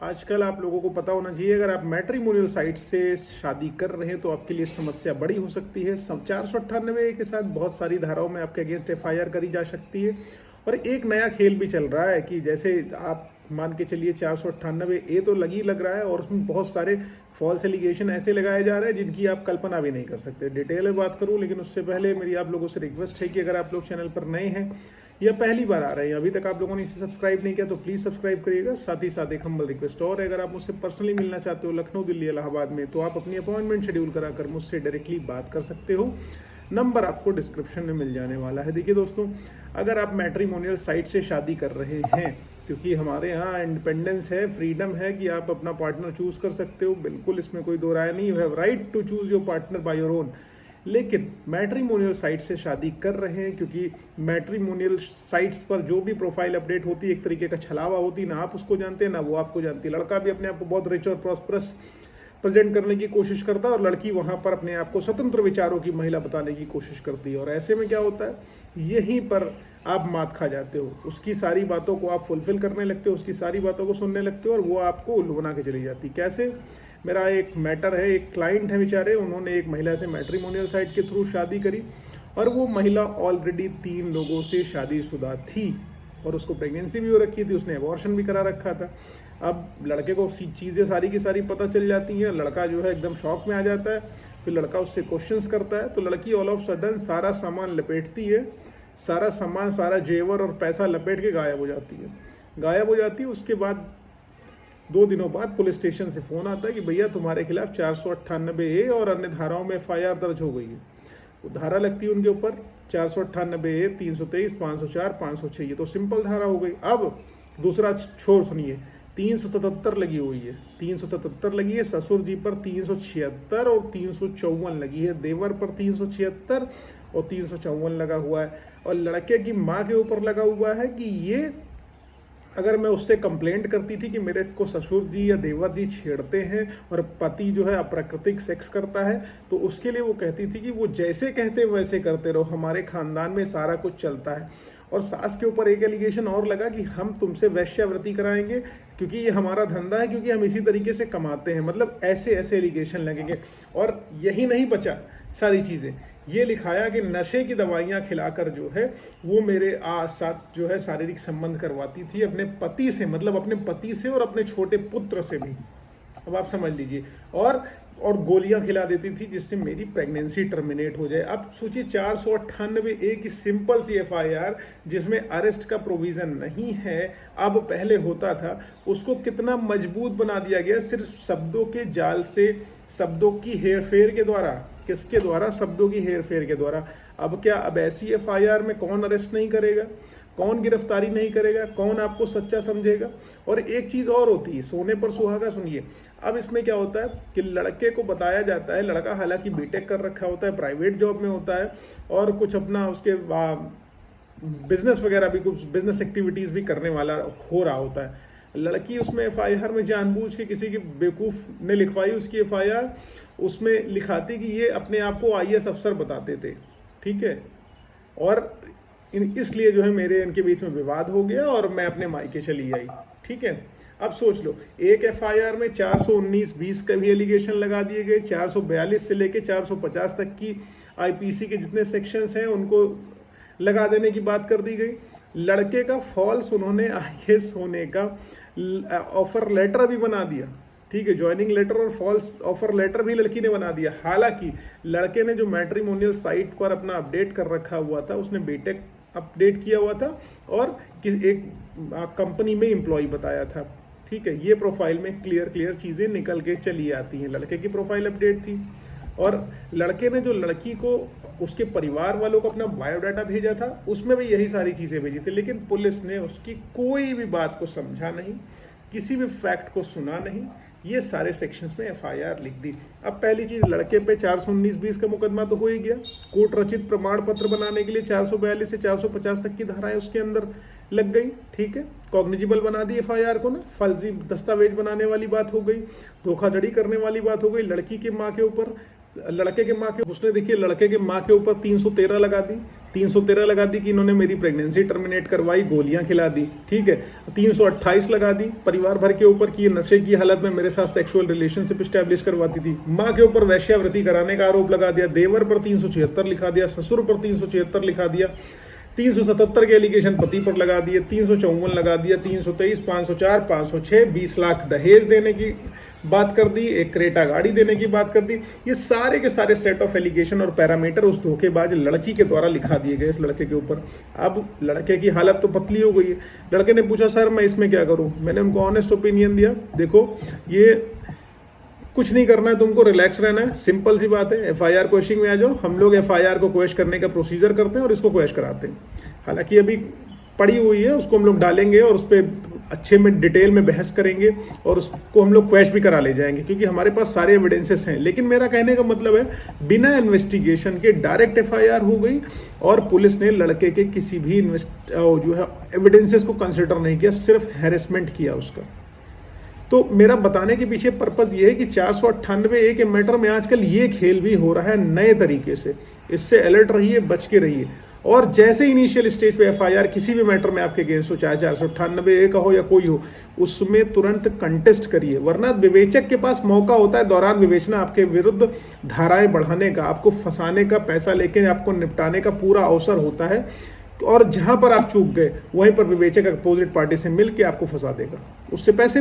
आजकल आप लोगों को पता होना चाहिए, अगर आप मैट्रिमोनियल साइट से शादी कर रहे हैं तो आपके लिए समस्या बड़ी हो सकती है। 498 के साथ बहुत सारी धाराओं में आपके अगेंस्ट एफआईआर करी जा सकती है। और एक नया खेल भी चल रहा है कि जैसे आप मान के चलिए 498 तो लग रहा है और उसमें बहुत सारे फॉल्स एलिगेशन ऐसे लगाए जा रहे हैं जिनकी आप कल्पना भी नहीं कर सकते। डिटेल में बात करूं, लेकिन उससे पहले मेरी आप लोगों से रिक्वेस्ट है कि अगर आप लोग चैनल पर नए हैं या पहली बार आ रहे हैं, अभी तक आप लोगों ने इसे सब्सक्राइब नहीं किया तो प्लीज़ सब्सक्राइब करिएगा। साथ ही साथ एक हम्बल रिक्वेस्ट और है, अगर आप मुझसे पर्सनली मिलना चाहते हो लखनऊ, दिल्ली, इलाहाबाद में, तो आप अपनी अपॉइंटमेंट शेड्यूल कराकर मुझसे डायरेक्टली बात कर सकते हो। नंबर आपको डिस्क्रिप्शन में मिल जाने वाला है। देखिए दोस्तों, अगर आप मैट्रिमोनियल साइट से शादी कर रहे हैं, क्योंकि हमारे यहाँ इंडिपेंडेंस है, फ्रीडम है कि आप अपना पार्टनर चूज कर सकते हो, बिल्कुल इसमें कोई दो राय नहीं, you have right to choose your partner by your own. लेकिन मैट्रिमोनियल साइट से शादी कर रहे हैं, क्योंकि मैट्रिमोनियल साइट्स पर जो भी प्रोफाइल अपडेट होती है एक तरीके का छलावा होती है, ना आप उसको जानते हैं ना वो आपको जानती है। लड़का भी अपने आप को बहुत रिच और प्रॉस्परस प्रेजेंट करने की कोशिश करता है और लड़की वहां पर अपने आप को स्वतंत्र विचारों की महिला बताने की कोशिश करती है। और ऐसे में क्या होता है, यहीं पर आप मात खा जाते हो, उसकी सारी बातों को आप फुलफिल करने लगते हो, उसकी सारी बातों को सुनने लगते हो और वो आपको उल्लू बना के चली जाती। कैसे? मेरा एक मैटर है, एक क्लाइंट है बेचारे, उन्होंने एक महिला से मैट्रिमोनियल साइट के थ्रू शादी करी और वो महिला ऑलरेडी 3 लोगों से शादीशुदा थी और उसको प्रेगनेंसी भी हो रखी थी, उसने अबॉर्शन भी करा रखा था। अब लड़के को चीज़ें सारी की सारी पता चल जाती हैं, लड़का जो है एकदम शॉक में आ जाता है। फिर लड़का उससे क्वेश्चंस करता है तो लड़की ऑल ऑफ सडन सारा सामान लपेटती है, सारा सामान, सारा जेवर और पैसा लपेट के गायब हो जाती है। उसके बाद 2 दिनों बाद पुलिस स्टेशन से फ़ोन आता है कि भैया तुम्हारे खिलाफ 498A और अन्य धाराओं में एफआईआर दर्ज हो गई है। वो धारा लगती है उनके ऊपर 498A, 323, 504, 506, ये तो सिंपल धारा हो गई। अब दूसरा छोर सुनिए, 377 लगी हुई है, 377 लगी है ससुर जी पर, 376 और 354 लगी है देवर पर, 376 और 354 लगा हुआ है। और लड़के की माँ के ऊपर लगा हुआ है कि ये अगर मैं उससे कंप्लेंट करती थी कि मेरे को ससुर जी या देवर जी छेड़ते हैं और पति जो है अप्राकृतिक सेक्स करता है, तो उसके लिए वो कहती थी कि वो जैसे कहते वैसे करते रहो, हमारे खानदान में सारा कुछ चलता है। और सास के ऊपर एक एलिगेशन और लगा कि हम तुमसे वैश्यावृत्ति कराएंगे क्योंकि ये हमारा धंधा है, क्योंकि हम इसी तरीके से कमाते हैं। मतलब ऐसे ऐसे एलिगेशन लगेंगे। और यही नहीं बचा, सारी चीज़ें ये लिखाया कि नशे की दवाइयाँ खिलाकर जो है वो मेरे साथ जो है शारीरिक संबंध करवाती थी अपने पति से, मतलब अपने पति से और अपने छोटे पुत्र से भी। अब आप समझ लीजिए, और गोलियां खिला देती थी जिससे मेरी प्रेगनेंसी टर्मिनेट हो जाए। अब सोचिए 498A की सिंपल सी एफआईआर जिसमें अरेस्ट का प्रोविजन नहीं है, अब पहले होता था, उसको कितना मजबूत बना दिया गया सिर्फ शब्दों के जाल से, शब्दों की हेरफेर के द्वारा। किसके द्वारा? शब्दों की हेरफेर के द्वारा। अब क्या, अब ऐसी एफआईआर में कौन अरेस्ट नहीं करेगा, कौन गिरफ्तारी नहीं करेगा, कौन आपको सच्चा समझेगा? और एक चीज़ और होती है, सोने पर सुहागा। सुनिए, अब इसमें क्या होता है कि लड़के को बताया जाता है, लड़का हालांकि बीटेक कर रखा होता है, प्राइवेट जॉब में होता है और कुछ अपना उसके बिजनेस वगैरह भी, कुछ बिजनेस एक्टिविटीज़ भी करने वाला हो रहा होता है। लड़की उसमें एफआईआर में जानबूझ के किसी की बेवकूफ़ ने लिखवाई उसकी एफआईआर, उसमें लिखाती कि ये अपने आप को आईएएस अफसर बताते थे, ठीक है। और इसलिए जो है मेरे इनके बीच में विवाद हो गया और मैं अपने मायके चली आई, ठीक है। अब सोच लो, एक एफआईआर में 419-20 का भी एलिगेशन लगा दिए गए, 442 से लेके 450 तक की आईपीसी के जितने सेक्शंस हैं उनको लगा देने की बात कर दी गई। लड़के का फॉल्स उन्होंने आईएएस होने का ऑफर लेटर भी बना दिया, ठीक है। ज्वाइनिंग लेटर और फॉल्स ऑफर लेटर भी लड़की ने बना दिया। हालांकि लड़के ने जो मैट्रिमोनियल साइट पर अपना अपडेट कर रखा हुआ था, उसने बीटेक अपडेट किया हुआ था और एक कंपनी में एम्प्लॉय बताया था, ठीक है। ये प्रोफाइल में क्लियर चीज़ें निकल के चली आती हैं। लड़के की प्रोफाइल अपडेट थी और लड़के ने जो लड़की को उसके परिवार वालों को अपना बायोडाटा भेजा था उसमें भी यही सारी चीज़ें भेजी थी, लेकिन पुलिस ने उसकी कोई भी बात को समझा नहीं, किसी भी फैक्ट को सुना नहीं, ये सारे सेक्शंस में एफआईआर लिख दी। अब पहली चीज़, लड़के पे 419-20 का मुकदमा तो हो ही गया, कोर्ट रचित प्रमाण पत्र बनाने के लिए 442 से 450 तक की धाराएं उसके अंदर लग गई, ठीक है। कॉग्निजिबल बना दी एफआईआर को ना, फर्जी दस्तावेज बनाने वाली बात हो गई, धोखाधड़ी करने वाली बात हो गई, लड़की के माँ के ऊपर लड़के के माँ के उसने देखिए लड़के के माँ के ऊपर 313 लगा दी, 313 लगा दी कि इन्होंने मेरी प्रेगनेंसी टर्मिनेट करवाई, गोलियां खिला दी, ठीक है। 328 लगा दी परिवार भर के ऊपर कि ये नशे की हालत में मेरे साथ सेक्सुअल रिलेशनशिप स्टैब्लिश करवाती थी। माँ के ऊपर वैश्यावृत्ति कराने का आरोप लगा दिया। देवर पर 376 लिखा दिया, ससुर पर 376 लिखा दिया, 377 के एलिगेशन पति पर लगा दिए, 354 लगा दिया, 323, 504, 506, 20 लाख दहेज देने की बात कर दी, एक क्रेटा गाड़ी देने की बात कर दी। ये सारे के सारे सेट ऑफ एलिगेशन और पैरामीटर उस धोखेबाज लड़की के द्वारा लिखा दिए गए इस लड़के के ऊपर। अब लड़के की हालत तो पतली हो गई है। लड़के ने पूछा सर मैं इसमें क्या करूं? मैंने उनको ऑनेस्ट ओपिनियन दिया, देखो ये कुछ नहीं करना है, तुमको रिलैक्स रहना है, सिंपल सी बात है। एफआईआर क्वेश्चनिंग में आ जाओ, हम लोग एफआईआर को क्वेश्चन करने का प्रोसीजर करते हैं और इसको क्वेश्चन कराते हैं। हालांकि अभी पड़ी हुई है, उसको हम लोग डालेंगे और उस पर अच्छे में डिटेल में बहस करेंगे और उसको हम लोग क्वेश्चन भी करा ले जाएंगे क्योंकि हमारे पास सारे एविडेंसेस हैं। लेकिन मेरा कहने का मतलब है बिना इन्वेस्टिगेशन के डायरेक्ट एफआईआर हो गई और पुलिस ने लड़के के किसी भी जो है एविडेंसेस को कंसिडर नहीं किया, सिर्फ हैरेसमेंट किया उसका। तो मेरा बताने के पीछे पर्पज ये है कि 498A के मैटर में आजकल ये खेल भी हो रहा है नए तरीके से। इससे अलर्ट रहिए, बच के रहिए। और जैसे इनिशियल स्टेज पे एफआईआर किसी भी मैटर में आपके अगेंस्ट हो, चाहे 498A का हो या कोई हो, उसमें तुरंत कंटेस्ट करिए, वरना विवेचक के पास मौका होता है दौरान विवेचना आपके विरुद्ध धाराएं बढ़ाने का, आपको फंसाने का, पैसा लेके आपको निपटाने का पूरा अवसर होता है। और जहां पर आप चूक गए वहीं पर विवेचक अपोजिट पार्टी से मिल के आपको फंसा देगा, उससे पैसे